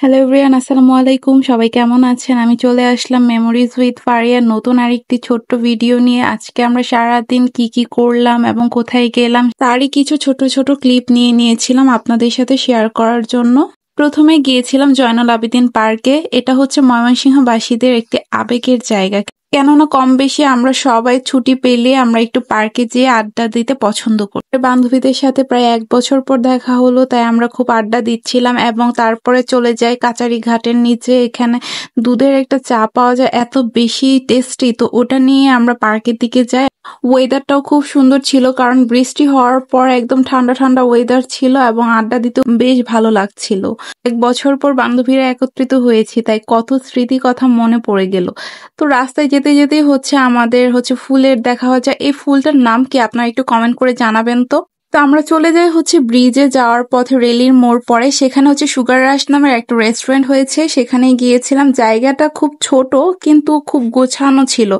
Hello everyone, আসসালামু আলাইকুম। সবাই কেমন আছেন? আমি চলে আসলাম মেমোরিজ উইথ ফারিয়ার নতুন আরেকটি ছোট্ট ভিডিও নিয়ে। আজকে আমরা সারাদিন কি করলাম এবং কোথায় গেলাম তারই কিছু ছোট ছোট ক্লিপ নিয়েছিলাম আপনাদের সাথে শেয়ার করার জন্য। প্রথমে গিয়েছিলাম জয়নুল আবেদিন পার্কে। এটা হচ্ছে ময়মনসিংহবাসীদের একটি আবেগের জায়গা, কেননা কম বেশি আমরা সবাই ছুটি পেলে আমরা একটু পার্কে যেয়ে আড্ডা দিতে পছন্দ করি। বান্ধবীদের সাথে প্রায় 1 বছর পর দেখা হলো, তাই আমরা খুব আড্ডা দিচ্ছিলাম এবং তারপরে চলে যাই কাচারি ঘাটের নিচে। এখানে দুধের একটা চা পাওয়া যায়, এত বেশি টেস্টি, তো ওটা নিয়ে আমরা পার্কের দিকে যাই। ওয়েদারটাও খুব সুন্দর ছিল, কারণ বৃষ্টি হওয়ার পর একদম ঠান্ডা ঠান্ডা ওয়েদার ছিল এবং আড্ডা দিতে বেশ ভালো লাগছিল। 1 বছর পর বান্ধবীরা একত্রিত হয়েছি, তাই কত স্মৃতি কথা মনে পড়ে গেল। তো রাস্তায় যেতে যেতেই আমাদের ফুলের দেখা হয়ে যায়। এই ফুলটার নাম কি আপনারা একটু কমেন্ট করে জানাবেন তো। তো আমরা চলে যাই ব্রিজে যাওয়ার পথে রেলির মোড় পরে, সেখানে সুগার রাশ নামের একটা রেস্টুরেন্ট হয়েছে, সেখানে গিয়েছিলাম। জায়গাটা খুব ছোট কিন্তু খুব গোছানো ছিল,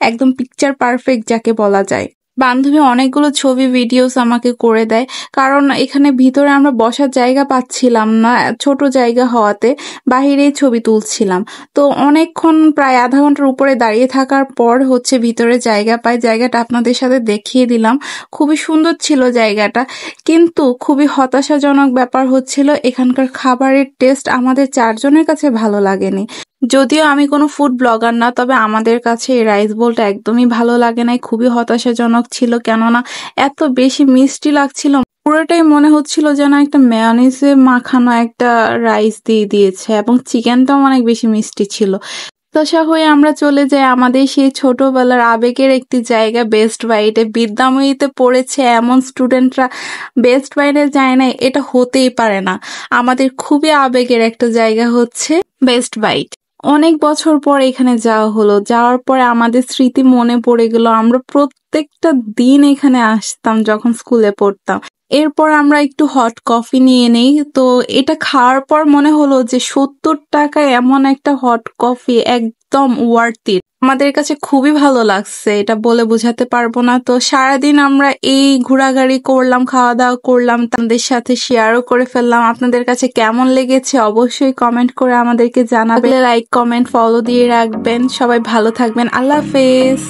একদম পিকচার পারফেক্ট যাকে বলা যায়। বান্ধবী অনেকগুলো ছবি ভিডিওস আমাকে করে দেয়, কারণ এখানে ভিতরে আমরা বসার জায়গা পাচ্ছিলাম না, ছোট জায়গা হওয়াতে বাহিরেই ছবি তুলছিলাম। তো অনেকক্ষণ প্রায় আধা ঘন্টার উপরে দাঁড়িয়ে থাকার পর ভিতরে জায়গা পাই। জায়গাটা আপনাদের সাথে দেখিয়ে দিলাম, খুবই সুন্দর ছিল জায়গাটা। কিন্তু খুবই হতাশাজনক ব্যাপার হচ্ছিল, এখানকার খাবারের টেস্ট আমাদের 4 জনের কাছে ভালো লাগেনি। যদিও আমি কোনো ফুড ব্লগার না, তবে আমাদের কাছে এই রাইস বোলটা একদমই ভালো লাগে নাই, খুবই হতাশাজনক ছিল। কেননা এত বেশি মিষ্টি লাগছিল, পুরোটাই মনে হচ্ছিল যেন একটা মেয়োনিজে মাখানো একটা রাইস দিয়ে দিয়েছে, এবং চিকেনটাও অনেক বেশি মিষ্টি ছিল। হতাশা হয়ে আমরা চলে যাই আমাদের সেই ছোটবেলার আবেগের একটি জায়গা বেস্ট বাইটে। বিদ্যাময়ীতে পড়েছে এমন স্টুডেন্টরা বেস্ট বাইটে যায় না, এটা হতেই পারে না। আমাদের খুবই আবেগের একটা জায়গা বেস্ট বাইট। অনেক বছর পর এখানে যাওয়া হলো, যাওয়ার পরে আমাদের স্মৃতি মনে পড়ে গেল। আমরা প্রত্যেকটা দিন এখানে আসতাম যখন স্কুলে পড়তাম। এরপর আমরা একটু হট কফি নিয়ে নেই। তো এটা খাওয়ার পর মনে হলো যে 70 টাকায় এমন একটা হট কফি একদম ওয়ার্থ ইট। আমাদের কাছে খুবই ভালো লাগছে, এটা বলে বোঝাতে পারবো না। তো সারাদিন আমরা এই ঘোরাঘুরি করলাম, খাওয়া দাওয়া করলাম, তাদের সাথে শেয়ারও করে ফেললাম। আপনাদের কাছে কেমন লেগেছে অবশ্যই কমেন্ট করে আমাদেরকে জানাবেন। লাইক, কমেন্ট, ফলো দিয়ে রাখবেন। সবাই ভালো থাকবেন। আল্লাহ হাফেজ।